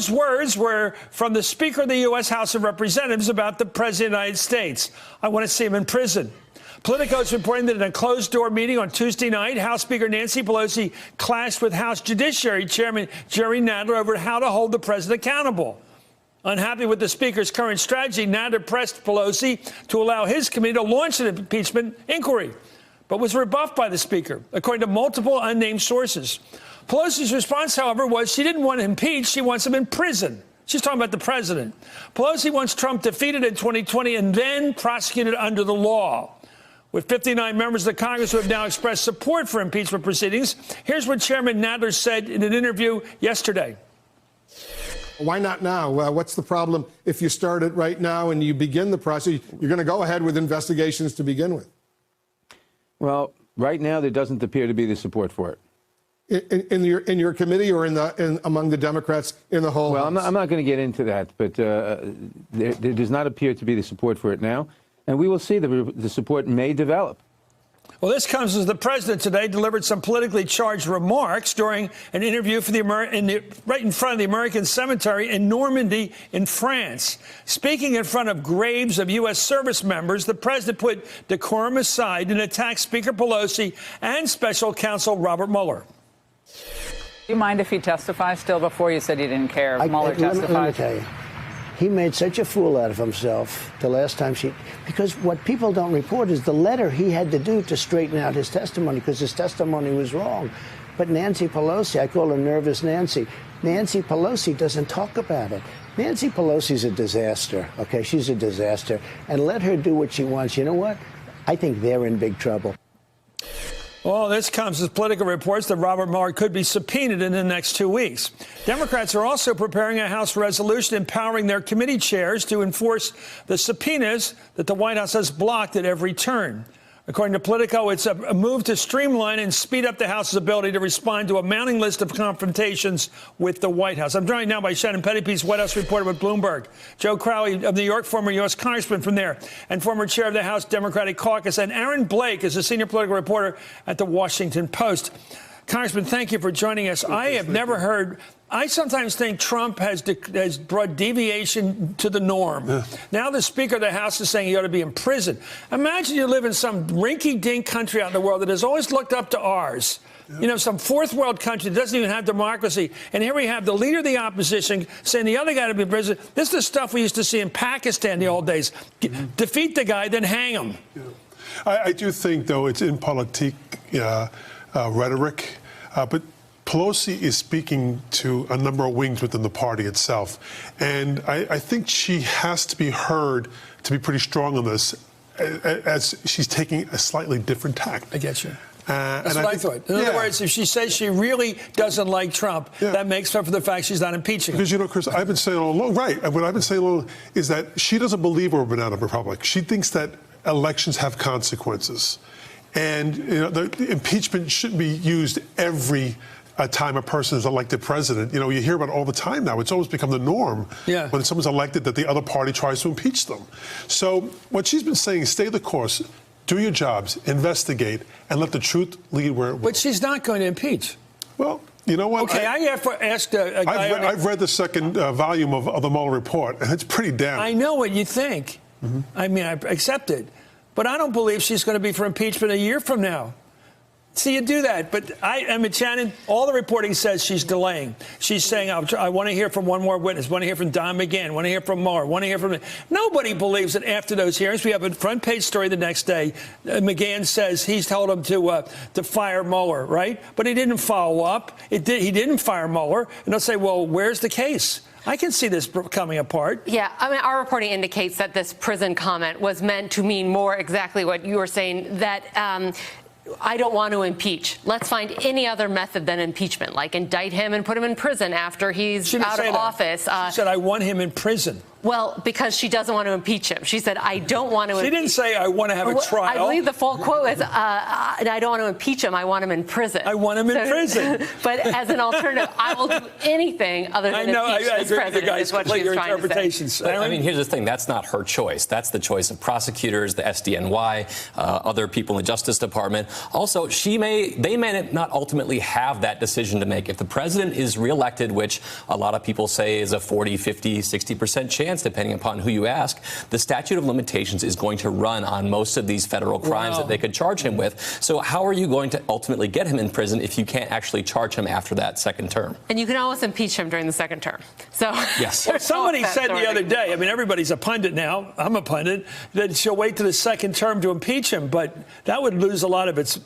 those words were from the Speaker of the U.S. House of Representatives about the President of the United States. I want to see him in prison. Politico is reporting that in a closed-door meeting on Tuesday night, House Speaker Nancy Pelosi clashed with House Judiciary Chairman Jerry Nadler over how to hold the president accountable. Unhappy with the Speaker's current strategy, Nadler pressed Pelosi to allow his committee to launch an impeachment inquiry, but was rebuffed by the Speaker, according to multiple unnamed sources. Pelosi's response, however, was she didn't want him impeached, she wants him in prison. She's talking about the president. Pelosi wants Trump defeated in 2020 and then prosecuted under the law. With 59 members of the Congress who have now expressed support for impeachment proceedings, here's what Chairman Nadler said in an interview yesterday. Why not now? What's the problem if you start it right now and you begin the process? You're going to go ahead with investigations to begin with. Well, right now there doesn't appear to be the support for it. In your committee or among the Democrats in the whole Well, House? I'm not going to get into that, but there does not appear to be the support for it now. And we will see the support may develop. Well, this comes as the president today delivered some politically charged remarks during an interview for right in front of the American Cemetery in Normandy in France. Speaking in front of graves of U.S. service members, the president put decorum aside and attacked Speaker Pelosi and special counsel Robert Mueller. Do you mind if he testifies still? Before you said you didn't care. Mueller testified. Let me tell you. He made such a fool out of himself the last time because what people don't report is the letter he had to do to straighten out his testimony because his testimony was wrong. But Nancy Pelosi, I call her Nervous Nancy. Nancy Pelosi doesn't talk about it. Nancy Pelosi's a disaster, okay? She's a disaster. And let her do what she wants. You know what? I think they're in big trouble. Well, this comes as Politico reports that Robert Mueller could be subpoenaed in the next 2 weeks. Democrats are also preparing a House resolution empowering their committee chairs to enforce the subpoenas that the White House has blocked at every turn. According to Politico, it's a move to streamline and speed up the House's ability to respond to a mounting list of confrontations with the White House. I'm joined now by Shannon Pettypiece, White House reporter with Bloomberg, Joe Crowley of New York, former U.S. congressman from there, and former chair of the House Democratic Caucus, and Aaron Blake is a senior political reporter at the Washington Post. Congressman, thank you for joining us. I have never heard. I sometimes think Trump has brought deviation to the norm. Yeah. Now the Speaker of the House is saying he ought to be in prison. Imagine you live in some rinky-dink country out in the world that has always looked up to ours. Yeah. You know, some fourth world country that doesn't even have democracy. And here we have the leader of the opposition saying the other guy to be in prison. This is the stuff we used to see in Pakistan the old days. Defeat the guy, then hang him. Yeah. I do think, though, it's in politique rhetoric. But Pelosi is speaking to a number of wings within the party itself. And I think she has to be heard to be pretty strong on this as she's taking a slightly different tack. I get you. That's what I thought. In other words, if she says she really doesn't like Trump, that makes up for the fact she's not impeaching him. Because, you know, Chris, I've been saying all along, right, what I've been saying all along is that she doesn't believe we're a banana republic. She thinks that elections have consequences. And, you know, the impeachment shouldn't be used every time a person is elected president. You know, you hear about it all the time now. It's always become the norm when someone's elected that the other party tries to impeach them. So what she's been saying is stay the course, do your jobs, investigate, and let the truth lead where it will. But she's not going to impeach. Well, you know what? Okay, I asked a guy. I've read the second volume of the Mueller report, and it's pretty damn. I know what you think. I mean, I accept it. But I don't believe she's going to be for impeachment a year from now. See, you do that. But I mean, Shannon, all the reporting says she's delaying. She's saying, I want to hear from one more witness, want to hear from Don McGahn, want to hear from Mueller, want to hear from... Nobody believes that after those hearings, we have a front page story the next day. McGahn says he's told him to fire Mueller, right? But he didn't follow up. He didn't fire Mueller. And they'll say, well, where's the case? I can see this coming apart. Yeah, I mean, our reporting indicates that this prison comment was meant to mean more exactly what you were saying, that I don't want to impeach. Let's find any other method than impeachment, like indict him and put him in prison after he's out of office. She said, I want him in prison. Well, because she doesn't want to impeach him. She said, I don't want to She didn't say, I want to have a trial. I believe the full quote is, I don't want to impeach him. I want him in prison. I want him in prison. But as an alternative, I will do anything other than impeach this president, is what she's trying to say. I mean, here's the thing. That's not her choice. That's the choice of prosecutors, the SDNY, other people in the Justice Department. Also, they may not ultimately have that decision to make. If the president is reelected, which a lot of people say is a 40, 50, 60% chance, depending upon who you ask, the statute of limitations is going to run on most of these federal crimes that they could charge him with. So how are you going to ultimately get him in prison if you can't actually charge him after that second term? And you can always impeach him during the second term. So yes. Well, somebody said the other day, I mean, everybody's a pundit now. I'm a pundit, that she'll wait to the second term to impeach him, but that would lose a lot of its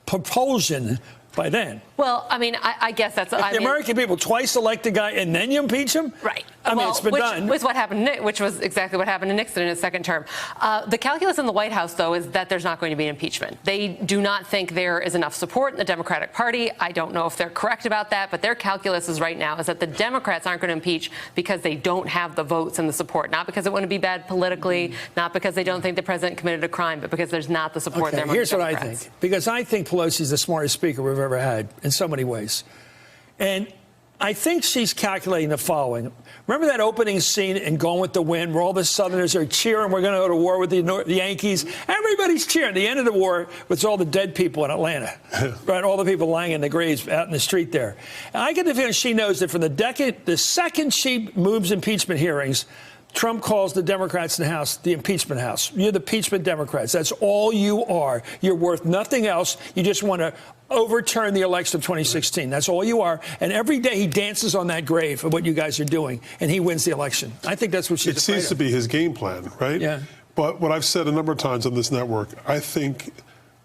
propulsion by then. Well, I mean, I guess that's... If the American people twice elect a guy and then you impeach him? Right. I mean, it's been done. Which was exactly what happened to Nixon in his second term. The calculus in the White House, though, is that there's not going to be impeachment. They do not think there is enough support in the Democratic Party. I don't know if they're correct about that, but their calculus is right now is that the Democrats aren't going to impeach because they don't have the votes and the support. Not because it wouldn't be bad politically, not because they don't think the president committed a crime, but because there's not the support there. Here's what I think. Because I think Pelosi's the smartest speaker we've ever had in so many ways. And I think she's calculating the following. Remember that opening scene in Gone with the Wind where all the Southerners are cheering, we're going to go to war with the Yankees? Everybody's cheering. The end of the war was all the dead people in Atlanta, right? All the people lying in the graves out in the street there. And I get the feeling she knows that from the second she moves impeachment hearings, Trump calls the Democrats in the House the impeachment house. You're the impeachment Democrats. That's all you are. You're worth nothing else. You just want to overturn the election of 2016. That's all you are. And every day he dances on that grave of what you guys are doing, and he wins the election. I think that's what she's afraid of. It seems to be his game plan, right? Yeah. But what I've said a number of times on this network, I think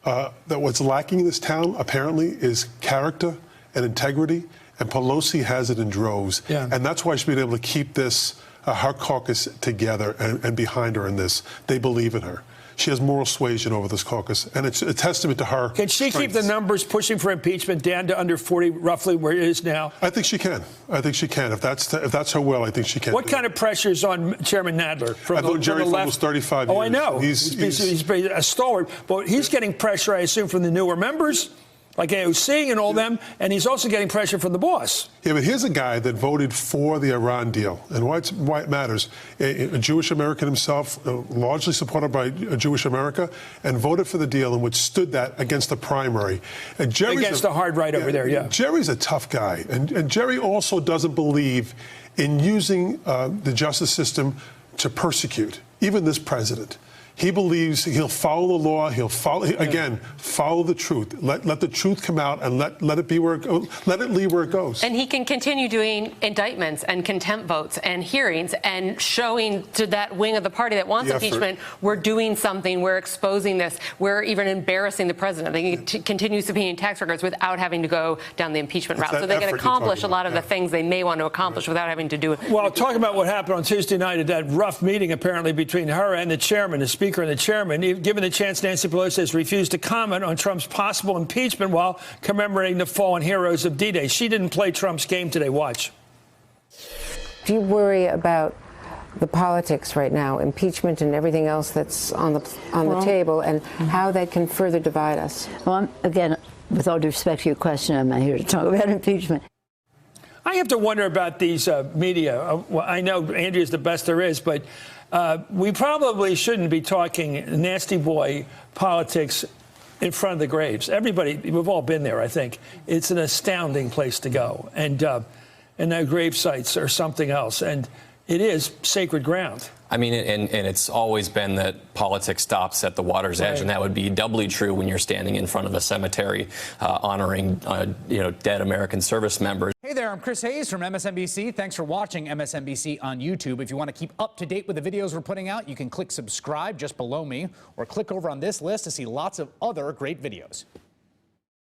that what's lacking in this town, apparently, is character and integrity. And Pelosi has it in droves. Yeah. And that's why she's been able to keep this her caucus together and behind her in this. They believe in her. She has moral suasion over this caucus, and it's a testament to her. Can she keep the numbers pushing for impeachment down to under 40, roughly where it is now? I think she can. I think she can. If that's her will, I think she can. What kind of pressure is on Chairman Nadler from I've known Jerry the for left? almost 35 years. Oh, I know. He's a stalwart, but he's getting pressure, I assume, from the newer members, like AOC and all them, and he's also getting pressure from the boss. Yeah, but here's a guy that voted for the Iran deal, and why it matters. A Jewish American himself, largely supported by Jewish America, and voted for the deal and withstood that against the primary. And Against the hard right over there, yeah. Jerry's a tough guy, and Jerry also doesn't believe in using the justice system to persecute, even this president. He believes he'll follow the law. He'll follow follow the truth. Let the truth come out and let it be where it goes. Let it lead where it goes. And he can continue doing indictments and contempt votes and hearings and showing to that wing of the party that wants impeachment, we're doing something. We're exposing this. We're even embarrassing the president. They can continue subpoenaing tax records without having to go down the impeachment route. So they can accomplish a lot of the things they may want to accomplish without having to do it. Well, talk about what happened on Tuesday night at that rough meeting, apparently, between her and the chairman, the speaker and the chairman. Given the chance, Nancy Pelosi has refused to comment on Trump's possible impeachment while commemorating the fallen heroes of D-Day. She didn't play Trump's game today. Watch. Do you worry about the politics right now, impeachment and everything else that's on the table, and how that can further divide us? Well, again, with all due respect to your question, I'm not here to talk about impeachment. I have to wonder about these media. Well, I know Andrea's the best there is, but we probably shouldn't be talking nasty boy politics in front of the graves. Everybody, we've all been there, I think. It's an astounding place to go. And the grave sites are something else. And it is sacred ground. I mean, and it's always been that politics stops at the water's edge, and that would be doubly true when you're standing in front of a cemetery honoring, dead American service members. Hey there, I'm Chris Hayes from MSNBC. Thanks for watching MSNBC on YouTube. If you want to keep up to date with the videos we're putting out, you can click subscribe just below me, or click over on this list to see lots of other great videos.